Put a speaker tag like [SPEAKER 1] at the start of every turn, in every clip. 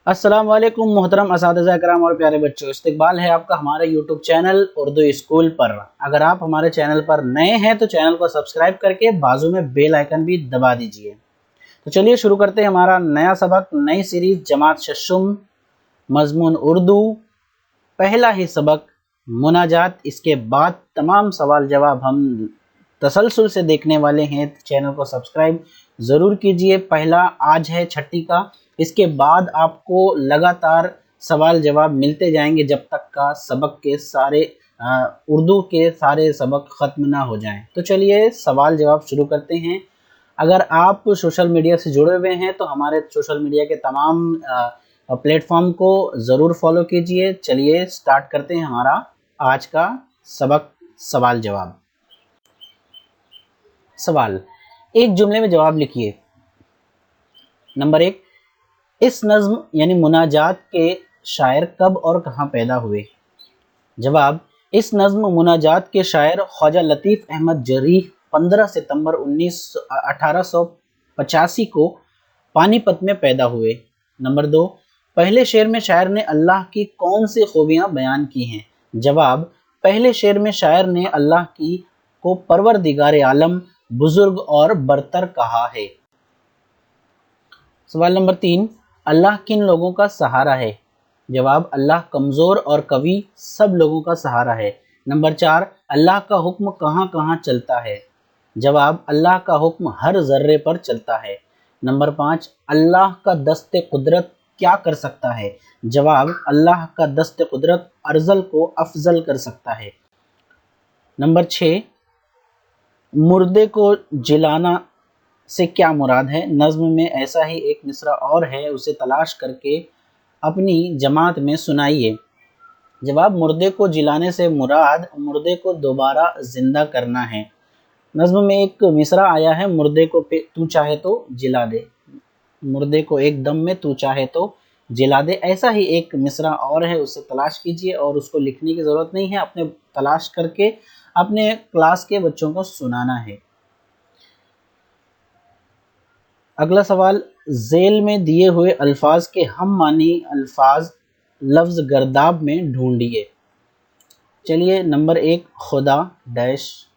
[SPEAKER 1] अस्सलाम वालेकुम मोहतरम असातिज़ा कराम और प्यारे बच्चों, इस्तकबाल है आपका हमारे यूट्यूब चैनल उर्दू स्कूल पर। अगर आप हमारे चैनल पर नए हैं तो चैनल को सब्सक्राइब करके बाजू में बेल आइकन भी दबा दीजिए। तो चलिए शुरू करते हैं हमारा नया सबक, नई सीरीज जमात शशुम, मजमून उर्दू, पहला ही सबक मुनाजात। इसके बाद तमाम सवाल जवाब हम तसलसल से देखने वाले हैं। चैनल को सब्सक्राइब ज़रूर कीजिए। पहला आज है छठी का, इसके बाद आपको लगातार सवाल जवाब मिलते जाएंगे जब तक का सबक के सारे उर्दू के सारे सबक ख़त्म ना हो जाएं। तो चलिए सवाल जवाब शुरू करते हैं। अगर आप सोशल मीडिया से जुड़े हुए हैं तो हमारे सोशल मीडिया के तमाम प्लेटफॉर्म को ज़रूर फॉलो कीजिए। चलिए स्टार्ट करते हैं हमारा आज का सबक, सवाल जवाब। सवाल, एक जुमले में जवाब लिखिए। नंबर 1, इस नज़्म यानी मुनाजात के शायर कब और कहाँ पैदा हुए? जवाब, इस नज़्म मुनाजात के शायर ख्वाजा लतीफ़ अहमद जरीह 15 सितंबर 1885 को पानीपत में पैदा हुए। नंबर 2, पहले शेर में शायर ने अल्लाह की कौन सी खूबियाँ बयान की हैं? जवाब, पहले शेर में शायर ने अल्लाह की को परवरदिगार आलम, बुजुर्ग और बरतर कहा है। सवाल नंबर 3, अल्लाह किन लोगों का सहारा है? जवाब, अल्लाह कमज़ोर और कवि सब लोगों का सहारा है। नंबर 4, अल्लाह का हुक्म कहाँ कहाँ चलता है? जवाब, अल्लाह का हुक्म हर ज़र्रे पर चलता है। नंबर 5, अल्लाह का दस्ते कुदरत क्या कर सकता है? जवाब, अल्लाह का दस्ते कुदरत अर्ज़ल को अफजल कर सकता है। नंबर 6, मुर्दे को जिलाना से क्या मुराद है? नज़्म में ऐसा ही एक मिसरा और है, उसे तलाश करके अपनी जमात में सुनाइए। जवाब, मुर्दे को जिलाने से मुराद मुर्दे को दोबारा जिंदा करना है। नज़्म में एक मिसरा आया है, मुर्दे को तू चाहे तो जिला दे, मुर्दे को एक दम में तू चाहे तो जिला दे। ऐसा ही एक मिसरा और है, उसे तलाश कीजिए और उसको लिखने की ज़रूरत नहीं है, अपने तलाश करके अपने क्लास के बच्चों को सुनाना है। अगला सवाल, झेल में दिए हुए अल्फाज के हम मानी अल्फाज लफ्ज़ गर्दाब में ढूंढिए। चलिए, नंबर 1, खुदा डैश,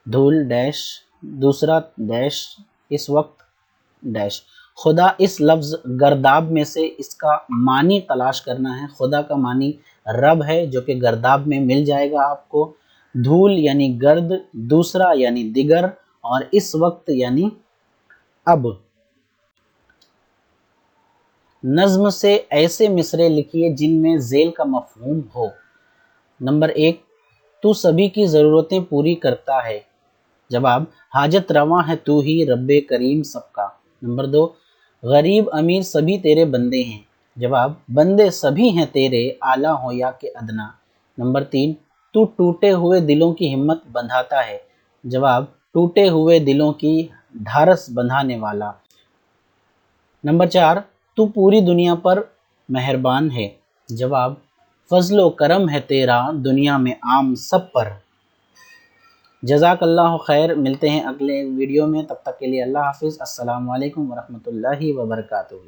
[SPEAKER 1] धूल डैश, दूसरा डैश, इस वक्त डैश। खुदा इस लफ्ज़ गर्दाब में से इसका मानी तलाश करना है। खुदा का मानी रब है जो कि गर्दाब में मिल जाएगा आपको। धूल यानी गर्द, दूसरा यानी दिगर, और इस वक्त यानी अब। नज़्म से ऐसे मिसरे लिखिए जिनमें झेल का मफहूम हो। नंबर 1, तू सभी की ज़रूरतें पूरी करता है। जवाब, हाजत रवा है तू ही रब्बे करीम सबका। नंबर 2, गरीब अमीर सभी तेरे बंदे हैं। जवाब, बंदे सभी हैं तेरे, आला हो या के अदना। नंबर 3, तू टूटे हुए दिलों की हिम्मत बंधाता है। जवाब, टूटे हुए दिलों की ढारस बंधाने वाला। नंबर 4, तू पूरी दुनिया पर मेहरबान है। जवाब, फजलो करम है तेरा दुनिया में आम सब पर। जज़ाकल्लाह खैर। मिलते हैं अगले वीडियो में, तब तक के लिए अल्लाह हाफिज़। अस्सलामु अलैकुम वरहमतुल्लाहि वबरकातुहू।